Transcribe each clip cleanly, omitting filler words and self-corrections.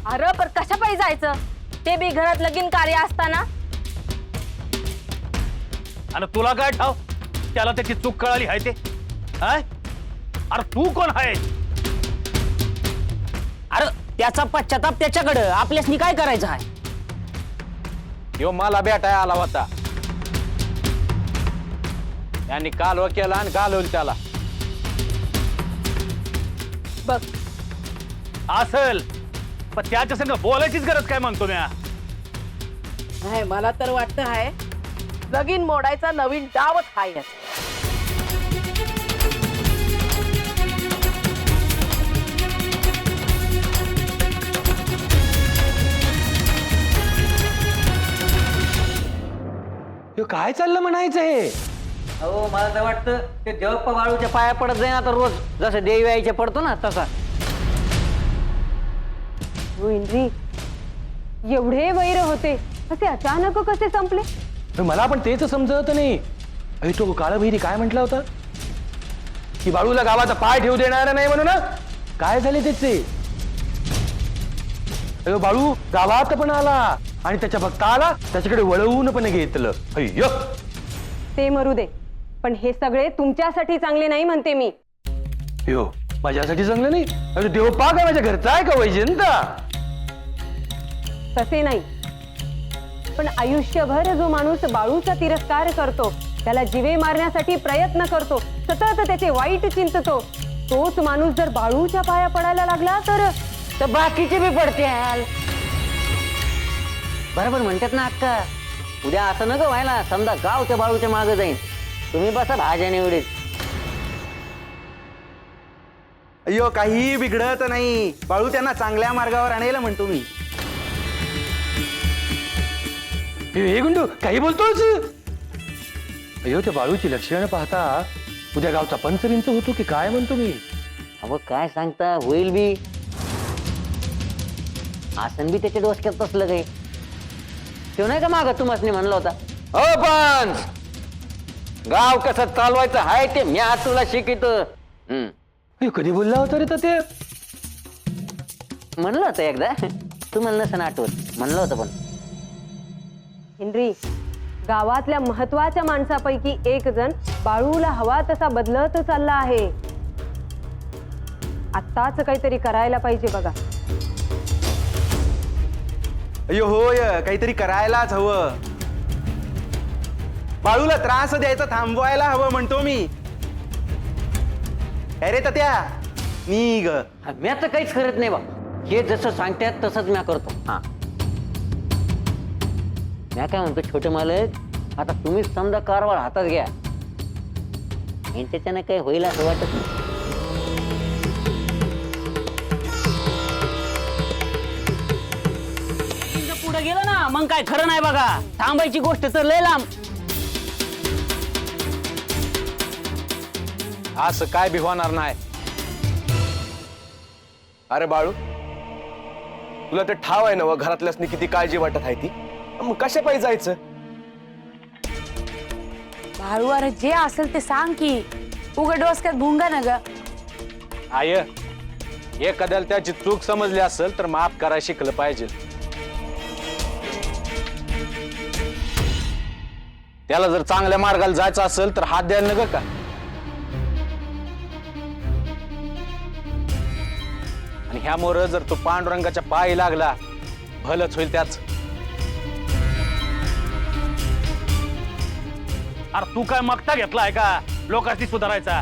अरे पर कशा पाहिजे जायचं, ते बी घरात लगीन कार्य असताना. आणि तुला काय ठाव त्याला त्याची चूक कळाली आहे ते? अरे तू कोण आहे? अरे त्याचा पश्चाताप त्याच्याकडं, आपल्यासनी काय करायचं आहे? यो मला भेटाय आला होता, यांनी कालवा केला आणि घालवलं त्याला. बघ असल पण त्याच्या संग बोलायचीच गरज काय म्हणतो म्या. नाही, मला तर वाटतं आहे लगीन मोडायचा नवीन डावच हाय यात. काय चाललं म्हणायचं हे? हो मला तर वाटतं ते देवप्पा बाळूच्या पाया पडत जाईन आता रोज, जसं देवी आईच्या पडतो ना तसा. इंद्री, एवढे वैर होते असे अचानक कसे संपले? मला पण तेच समजत नाही. अरे तो काळभैरी काय म्हटला होता की बाळूला गावाचा पाय ठेवू देणार नाही म्हणून. काय झाले त्याचे? अरे बाळू गावात पण आला आणि त्याच्या भक्ताला त्याच्याकडे वळवून पण घेतलं. अय्यो, ते मरू दे, पण हे सगळे तुमच्यासाठी चांगले नाही म्हणते मी. यो माझ्यासाठी चांगलं नाही? अरे देव पा काय माझ्या घरचा आहे का वैजंता? तसे नाही, पण आयुष्यभर जो माणूस बाळूचा तिरस्कार करतो, त्याला जीवे मारण्यासाठी प्रयत्न करतो, सतत त्याचे वाईट चिंततो, तोच माणूस जर बाळूच्या पाया पडायला लागला तर बाकीचे बी पडत्याल. बरोबर म्हणतात ना अक्का, उद्या असं नको व्हायला, समजा गाव त्या बाळूच्या मागे जाईन, तुम्ही बसा भाज्या निवडीत. अय्यो काही बिघडत नाही, बाळू त्यांना चांगल्या मार्गावर आणेल म्हणतो मी. हे गुंडू काही बोलतोस? अयो त्या बाळूची लक्षणं पाहता उद्या गावचा पंचरींच होतो की काय म्हणतो मी. अहो काय सांगता, होईल बी. आसन बी त्याच्या डोसक्यात बसलं काही. तो नाही का माग तुम्हाला म्हणलं होता, अ पण गाव कसं चालवायचं हाय ते मी आज तुला शिकितो. कधी बोलला होता रे ते? म्हणलं होतं एकदा, तुम्हाला नसं आठवत, म्हणलं होतं. पण हेनरी, गावातल्या महत्वाच्या माणसापैकी एक जण बाळूला हवा तसा बदलत चालला आहे. आत्ताच काहीतरी करायला पाहिजे बघा. अय्यो होय, काहीतरी करायलाच हवं. बाळूला त्रास द्यायचा थांबवायला हवं म्हणतो मी. अरे तात्या निघ. मी आता काहीच करत नाही बा, हे जसं सांगतात तसंच मी करतो. हा मी काय म्हणतो, छोटे मालक आता तुम्हीच समजा कारभार हातात घ्या. त्याच्याने काही होईल असं वाटत नाही. पुढे गेलं ना मग काय खरं नाही बघा, थांबायची गोष्ट तर लय लांब. असं काय बी होणार नाही. अरे बाळू, तुला ते ठाव आहे ना व घरातल्यासनी किती काळजी वाटत आहे ती, मग कशा पाहिजे जायचं? बाळू, अरे जे असेल ते सांग की, उघड डोसक्यात भुंगा ना ग. आय एखाद्याला त्याची चूक समजली असेल तर माफ करायला शिकलं पाहिजे. त्याला जर चांगल्या मार्गाला जायचं असेल तर हात द्यायला नका का? आणि ह्यामुळे जर तो पांडुरंगाच्या पायी लागला भलच होईल त्याच. अरे तू काय मगता घेतलाय का लोकांनी सुधारायचा?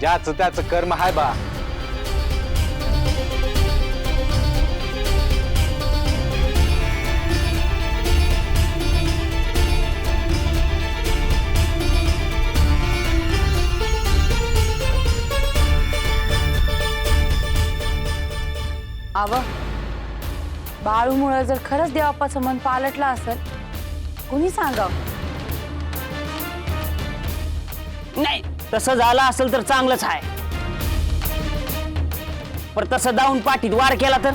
ज्याचं त्याचं कर्म हाय बा. आव, बाळूमुळे जर खरंच देवापाचं मन पालटलं असेल, कुणी सांगाव? नाही, तसं झालं असेल तर चांगलंच आहे, पण तसं जाऊन पाठीत वार केला तर